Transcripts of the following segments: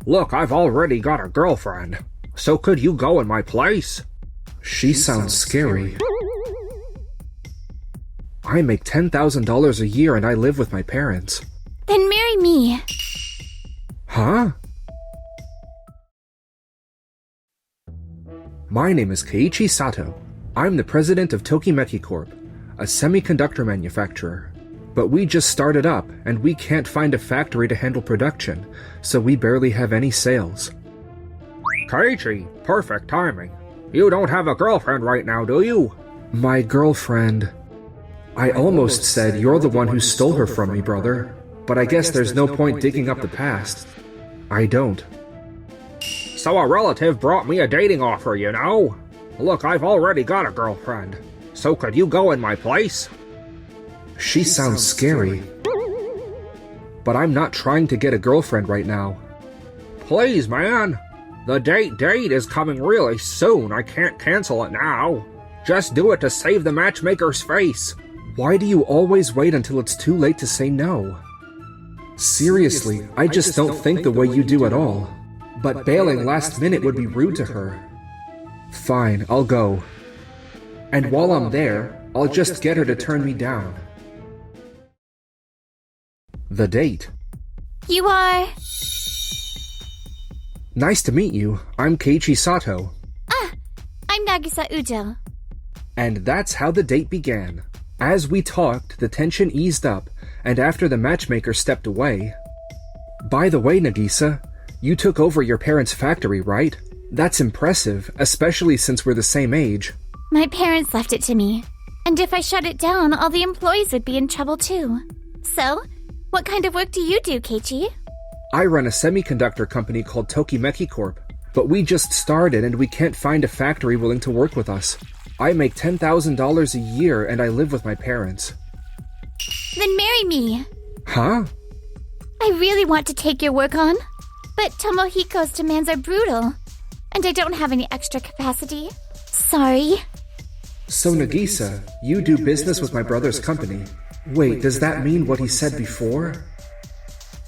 Look, I've already got a girlfriend. So could you go in my place? She sounds scary. I make $10,000 a year and I live with my parents. Then marry me. Huh? My name is Keiichi Sato. I'm the president of Tokimeki Corp., a semiconductor manufacturer. But we just started up, and we can't find a factory to handle production, so we barely have any sales. Keiichi, perfect timing. You don't have a girlfriend right now, do you? My girlfriend... I almost said you're the one who stole her from me, brother. But I guess there's no point digging up the past. I don't. So a relative brought me a dating offer, you know? Look, I've already got a girlfriend. So could you go in my place? She sounds scary. But I'm not trying to get a girlfriend right now. Please, man. The date is coming really soon. I can't cancel it now. Just do it to save the matchmaker's face. Why do you always wait until it's too late to say no? Seriously, I just don't think the way you do at all. But bailing last minute would be rude to her. Fine, I'll go. And while I'm there, I'll just get her to turn me down. The date. You are... Nice to meet you. I'm Keiichi Sato. I'm Nagisa Ujo. And that's how the date began. As we talked, the tension eased up, and after the matchmaker stepped away... By the way, Nagisa, you took over your parents' factory, right? That's impressive, especially since we're the same age. My parents left it to me. And if I shut it down, all the employees would be in trouble too. So, what kind of work do you do, Keiichi? I run a semiconductor company called Tokimeki Corp. But we just started and we can't find a factory willing to work with us. I make $10,000 a year and I live with my parents. Then marry me. Huh? I really want to take your work on. But Tomohiko's demands are brutal. And I don't have any extra capacity. Sorry. So Nagisa, you do business with my brother's company. Wait, does that mean what he said before?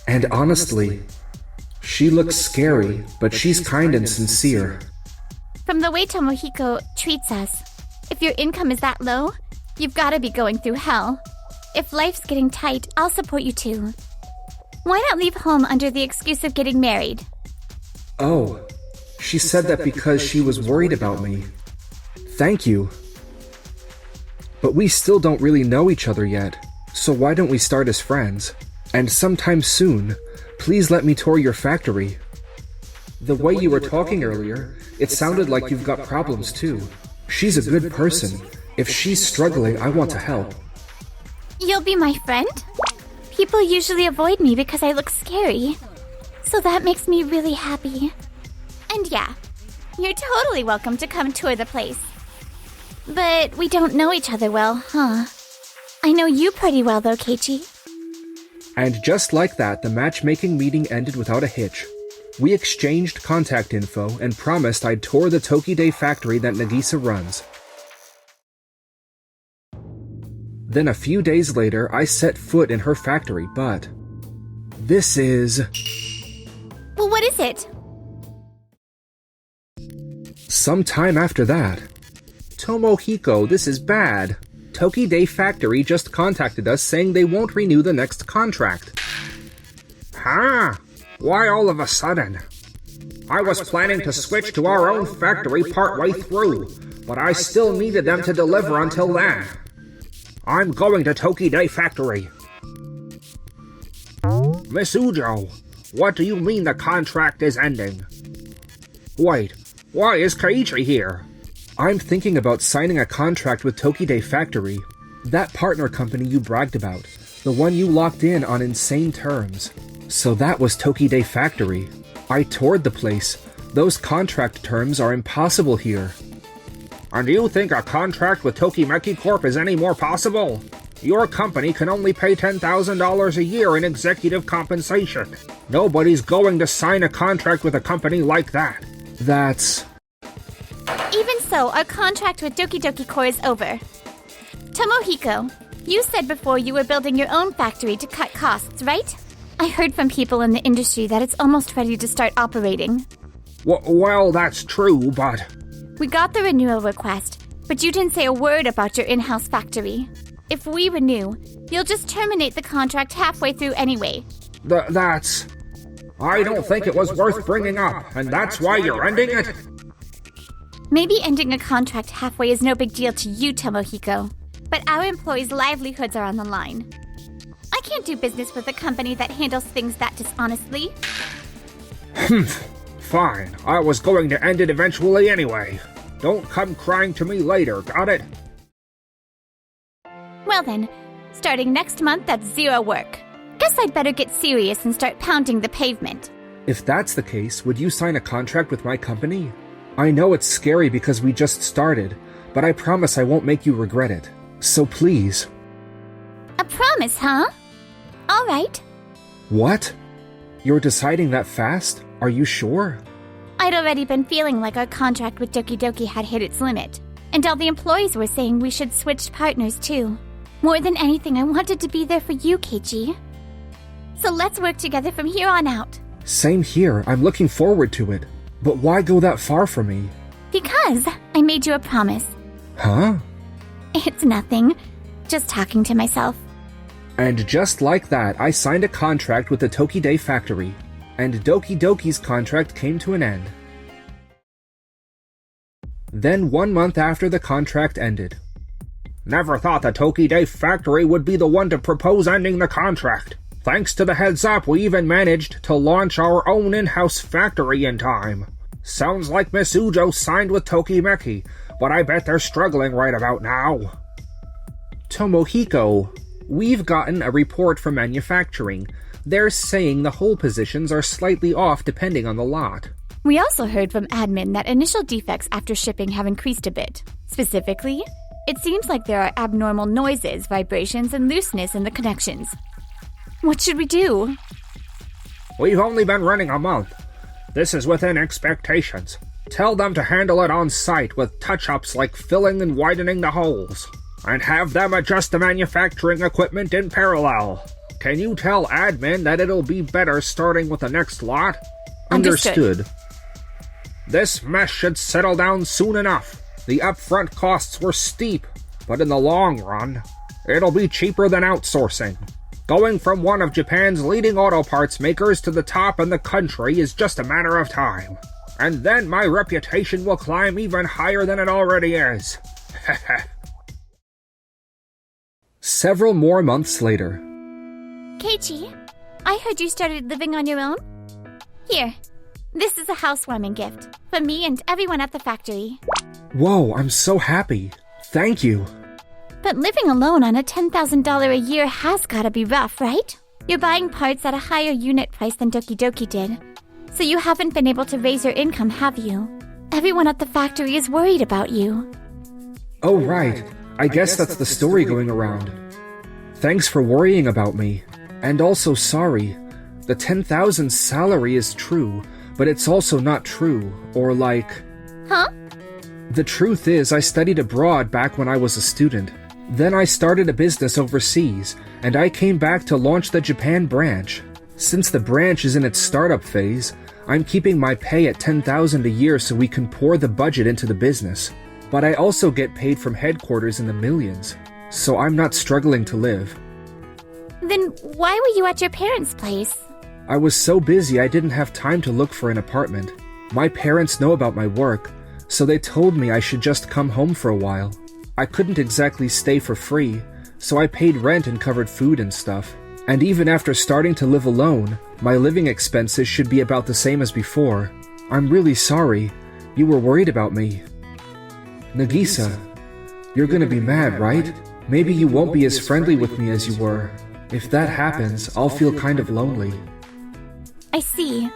And honestly, she looks scary, but she's kind and sincere. From the way Tomohiko treats us, if your income is that low, you've got to be going through hell. If life's getting tight, I'll support you too. Why not leave home under the excuse of getting married? Oh, she said that because she was worried about me. Thank you. But we still don't really know each other yet, so why don't we start as friends? And sometime soon, please let me tour your factory. The way you were talking earlier, it sounded like you've got problems too. She's a good person. If she's struggling, I want to help. You'll be my friend? People usually avoid me because I look scary. So that makes me really happy. And yeah, you're totally welcome to come tour the place. But we don't know each other well, huh? I know you pretty well though, Keiichi. And just like that, the matchmaking meeting ended without a hitch. We exchanged contact info and promised I'd tour the Tokide factory that Nagisa runs. Then a few days later, I set foot in her factory, but... This is... Well, what is it? Sometime after that... Tomohiko, this is bad. Tokide Factory just contacted us saying they won't renew the next contract. Huh? Why all of a sudden? I was planning to switch to our own factory partway through, but I still needed them to deliver until then. I'm going to Tokide Factory. Miss Ujo, what do you mean the contract is ending? Wait, why is Keiichi here? I'm thinking about signing a contract with Tokide Factory, that partner company you bragged about, the one you locked in on insane terms. So that was Tokide Factory. I toured the place. Those contract terms are impossible here. And do you think a contract with Tokimeki Corp is any more possible? Your company can only pay $10,000 a year in executive compensation. Nobody's going to sign a contract with a company like that. That's... Even so, our contract with Doki Doki Core is over. Tomohiko, you said before you were building your own factory to cut costs, right? I heard from people in the industry that it's almost ready to start operating. Well, that's true, but... We got the renewal request, but you didn't say a word about your in-house factory. If we renew, you'll just terminate the contract halfway through anyway. That's... I don't think it was worth bringing up, and that's why you're ending it? Maybe ending a contract halfway is no big deal to you, Tomohiko, but our employees' livelihoods are on the line. I can't do business with a company that handles things that dishonestly. Fine, I was going to end it eventually anyway. Don't come crying to me later, got it? Well then, starting next month, that's 0 work. Guess I'd better get serious and start pounding the pavement. If that's the case, would you sign a contract with my company? I know it's scary because we just started, but I promise I won't make you regret it. So please. A promise, huh? All right. What? You're deciding that fast? Are you sure? I'd already been feeling like our contract with Doki Doki had hit its limit, and all the employees were saying we should switch partners too. More than anything, I wanted to be there for you, Keiichi. So let's work together from here on out. Same here. I'm looking forward to it. But why go that far for me? Because I made you a promise. Huh? It's nothing. Just talking to myself. And just like that, I signed a contract with the Tokide factory, and Doki Doki's contract came to an end. Then 1 month after the contract ended. Never thought the Tokide factory would be the one to propose ending the contract. Thanks to the heads up, we even managed to launch our own in-house factory in time. Sounds like Miss Ujo signed with Tokimeki, but I bet they're struggling right about now. Tomohiko, we've gotten a report from manufacturing. They're saying the hull positions are slightly off depending on the lot. We also heard from admin that initial defects after shipping have increased a bit. Specifically, it seems like there are abnormal noises, vibrations, and looseness in the connections. What should we do? We've only been running a month. This is within expectations. Tell them to handle it on site with touch-ups like filling and widening the holes. And have them adjust the manufacturing equipment in parallel. Can you tell admin that it'll be better starting with the next lot? Understood. This mess should settle down soon enough. The upfront costs were steep, but in the long run, it'll be cheaper than outsourcing. Going from one of Japan's leading auto parts makers to the top in the country is just a matter of time. And then my reputation will climb even higher than it already is. Several more months later. Keiichi, I heard you started living on your own? Here, this is a housewarming gift for me and everyone at the factory. Whoa, I'm so happy. Thank you. But living alone on a $10,000 a year has gotta be rough, right? You're buying parts at a higher unit price than Doki Doki did. So you haven't been able to raise your income, have you? Everyone at the factory is worried about you. Oh, right. I guess that's the story going around. Thanks for worrying about me. And also sorry. The 10,000 salary is true, but it's also not true, or like... Huh? The truth is, I studied abroad back when I was a student. Then I started a business overseas, and I came back to launch the Japan branch. Since the branch is in its startup phase, I'm keeping my pay at 10,000 a year so we can pour the budget into the business. But I also get paid from headquarters in the millions, so I'm not struggling to live. Then why were you at your parents' place? I was so busy I didn't have time to look for an apartment. My parents know about my work, so they told me I should just come home for a while. I couldn't exactly stay for free, so I paid rent and covered food and stuff. And even after starting to live alone, my living expenses should be about the same as before. I'm really sorry. You were worried about me. Nagisa, you're gonna be mad, right? Maybe you won't be as friendly with me as you were. If that happens, I'll feel kind of lonely. I see.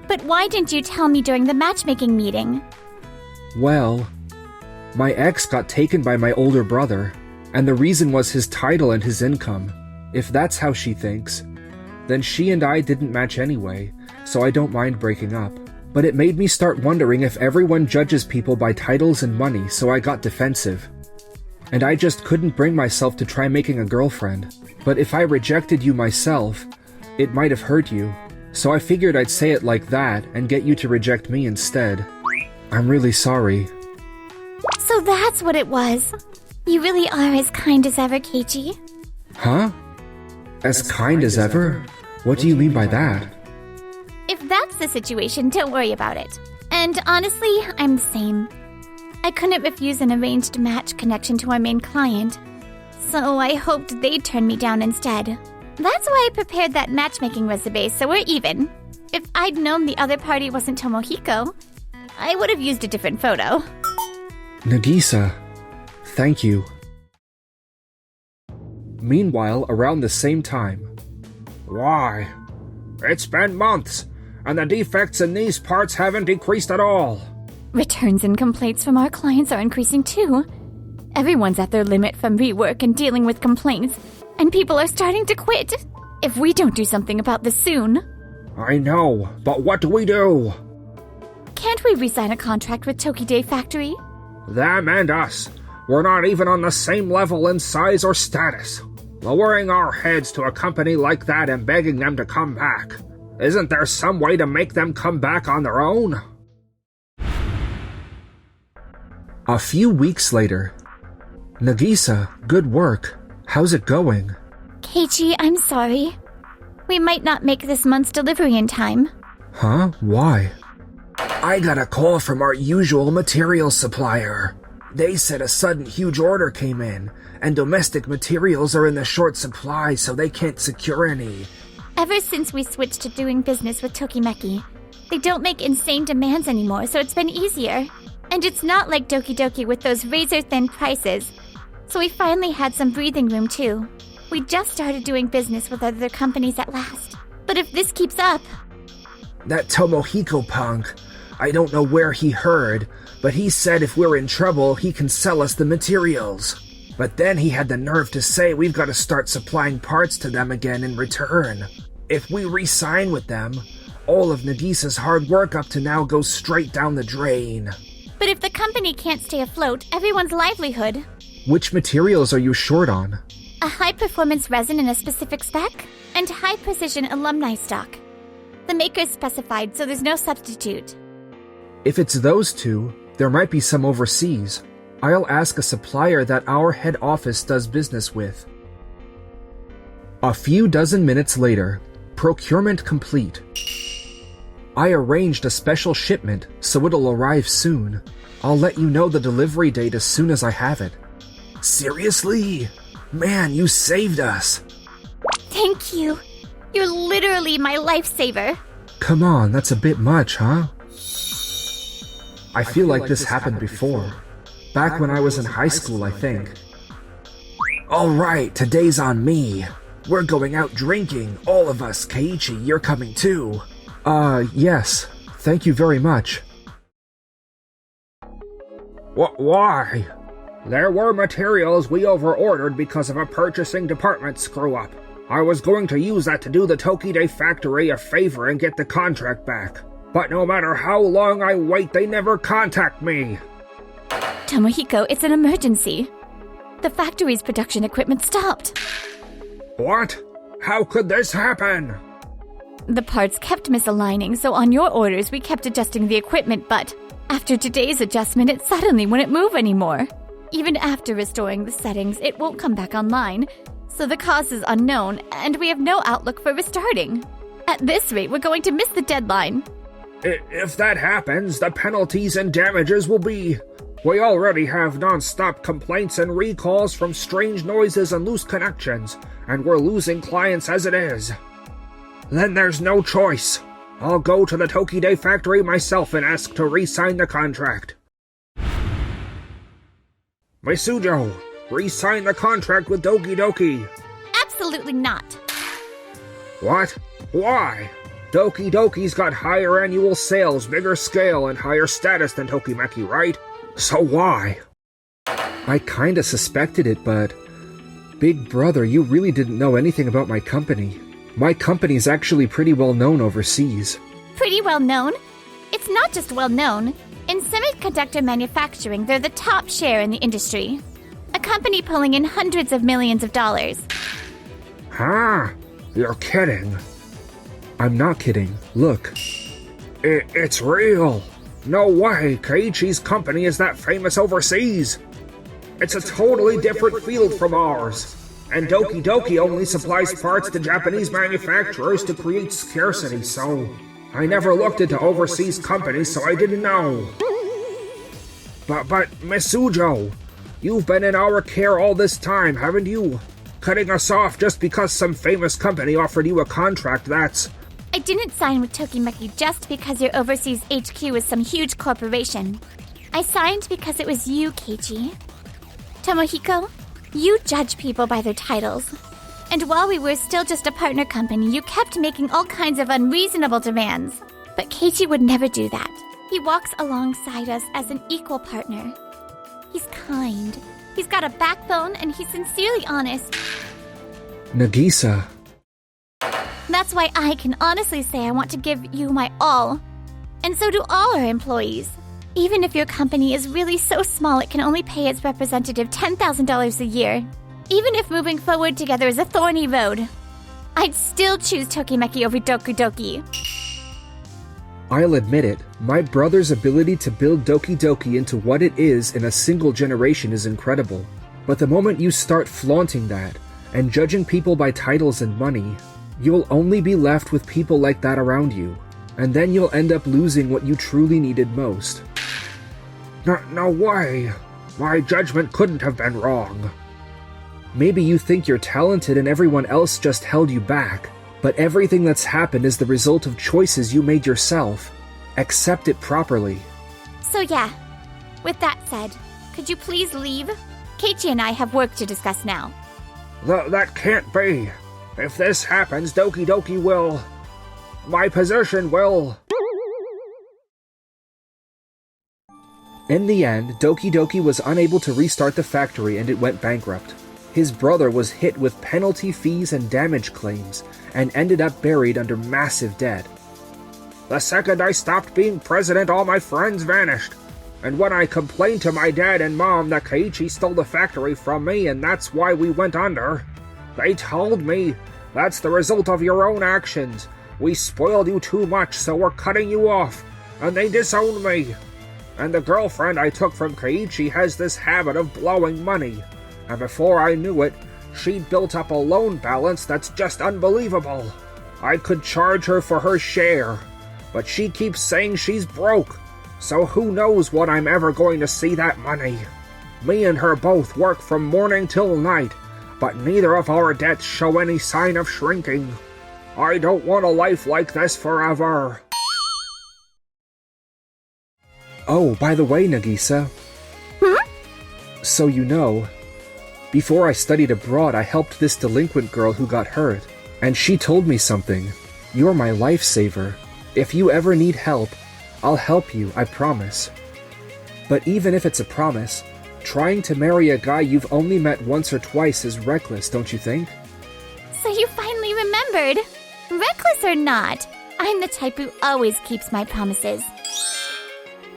But why didn't you tell me during the matchmaking meeting? Well, my ex got taken by my older brother, and the reason was his title and his income. If that's how she thinks, then she and I didn't match anyway, so I don't mind breaking up. But it made me start wondering if everyone judges people by titles and money, so I got defensive. And I just couldn't bring myself to try making a girlfriend. But if I rejected you myself, It might have hurt you, so I figured I'd say it like that and get you to reject me instead. I'm really sorry. So that's what it was. You really are as kind as ever, Keiichi. Huh? As kind as ever? What do you mean by that? If that's the situation, don't worry about it. And honestly, I'm the same. I couldn't refuse an arranged match connection to our main client, so I hoped they'd turn me down instead. That's why I prepared that matchmaking resume so we're even. If I'd known the other party wasn't Tomohiko, I would have used a different photo. Nagisa, thank you. Meanwhile, around the same time. Why? It's been months, and the defects in these parts haven't decreased at all. Returns and complaints from our clients are increasing too. Everyone's at their limit from rework and dealing with complaints, and people are starting to quit. If we don't do something about this soon... I know, but what do we do? Can't we re-sign a contract with Tokide Factory? Them and us. We're not even on the same level in size or status. Lowering our heads to a company like that and begging them to come back. Isn't there some way to make them come back on their own? A few weeks later. Nagisa, good work. How's it going? Keiichi, I'm sorry. We might not make this month's delivery in time. Huh? Why? I got a call from our usual materials supplier. They said a sudden huge order came in, and domestic materials are in the short supply, so they can't secure any. Ever since we switched to doing business with Tokimeki, they don't make insane demands anymore, so it's been easier. And it's not like Doki Doki with those razor-thin prices. So we finally had some breathing room, too. We just started doing business with other companies at last. But if this keeps up... That Tomohiko punk, I don't know where he heard, but he said if we're in trouble, he can sell us the materials. But then he had the nerve to say we've got to start supplying parts to them again in return. If we re-sign with them, all of Nagisa's hard work up to now goes straight down the drain. But if the company can't stay afloat, everyone's livelihood... Which materials are you short on? A high-performance resin in a specific spec, and high-precision alumni stock. The maker's specified, so there's no substitute. If it's those two, there might be some overseas. I'll ask a supplier that our head office does business with. A few dozen minutes later, procurement complete. I arranged a special shipment, so it'll arrive soon. I'll let you know the delivery date as soon as I have it. Seriously? Man, you saved us. Thank you. You're literally my lifesaver. Come on, that's a bit much, huh? I feel like this happened before. Back when I was in high school, I think. Alright, today's on me. We're going out drinking, all of us. Keiichi, you're coming too. Yes. Thank you very much. Why? There were materials we overordered because of a purchasing department screw-up. I was going to use that to do the Tokide Factory a favor and get the contract back. But no matter how long I wait, they never contact me. Tomohiko, it's an emergency. The factory's production equipment stopped. What? How could this happen? The parts kept misaligning, so on your orders we kept adjusting the equipment, but after today's adjustment it suddenly wouldn't move anymore. Even after restoring the settings, it won't come back online, so the cause is unknown, and we have no outlook for restarting. At this rate, we're going to miss the deadline. If that happens, the penalties and damages will be... We already have non-stop complaints and recalls from strange noises and loose connections, and we're losing clients as it is. Then there's no choice. I'll go to the Tokide Factory myself and ask to re-sign the contract. Misujo, re-sign the contract with Doki Doki. Absolutely not. What? Why? Doki Doki's got higher annual sales, bigger scale, and higher status than Tokimeki, right? So why? I kinda suspected it, but... Big brother, you really didn't know anything about my company. My company's actually pretty well known overseas. Pretty well known? It's not just well known. In semiconductor manufacturing, they're the top share in the industry. A company pulling in hundreds of millions of dollars. Huh? You're kidding. I'm not kidding. Look. It's real. No way, Keiichi's company is that famous overseas. It's a totally different field from ours. And Doki Doki only supplies parts to Japanese manufacturers to create scarcity, so I never looked into overseas companies, so I didn't know. But Miss Sujo, you've been in our care all this time, haven't you? Cutting us off just because some famous company offered you a contract that's... I didn't sign with Tokimeki just because your overseas HQ is some huge corporation. I signed because it was you, Keiichi. Tomohiko, you judge people by their titles. And while we were still just a partner company, you kept making all kinds of unreasonable demands. But Keiichi would never do that. He walks alongside us as an equal partner. He's kind. He's got a backbone, and he's sincerely honest. Nagisa. That's why I can honestly say I want to give you my all. And so do all our employees. Even if your company is really so small it can only pay its representative $10,000 a year. Even if moving forward together is a thorny road. I'd still choose Tokimeki over Doki Doki. I'll admit it, my brother's ability to build Doki Doki into what it is in a single generation is incredible. But the moment you start flaunting that, and judging people by titles and money, you'll only be left with people like that around you, and then you'll end up losing what you truly needed most. No way. My judgment couldn't have been wrong. Maybe you think you're talented and everyone else just held you back, but everything that's happened is the result of choices you made yourself. Accept it properly. So yeah, with that said, could you please leave? Keiichi and I have work to discuss now. That can't be. If this happens, Doki Doki will... My position will... In the end, Doki Doki was unable to restart the factory and it went bankrupt. His brother was hit with penalty fees and damage claims, and ended up buried under massive debt. The second I stopped being president, all my friends vanished. And when I complained to my dad and mom that Keiichi stole the factory from me and that's why we went under, they told me, that's the result of your own actions. We spoiled you too much, so we're cutting you off. And they disowned me. And the girlfriend I took from Keiichi has this habit of blowing money. And before I knew it, she'd built up a loan balance that's just unbelievable. I could charge her for her share, but she keeps saying she's broke. So who knows when I'm ever going to see that money. Me and her both work from morning till night, but neither of our debts show any sign of shrinking. I don't want a life like this forever. Oh, by the way, Nagisa. So you know, before I studied abroad, I helped this delinquent girl who got hurt, and she told me something. You're my lifesaver. If you ever need help, I'll help you, I promise. But even if it's a promise, trying to marry a guy you've only met once or twice is reckless, don't you think? So you finally remembered. Reckless or not, I'm the type who always keeps my promises.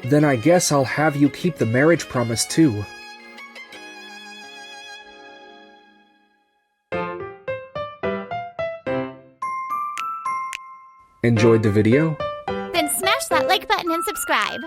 Then I guess I'll have you keep the marriage promise too. Enjoyed the video? Then smash that like button and subscribe.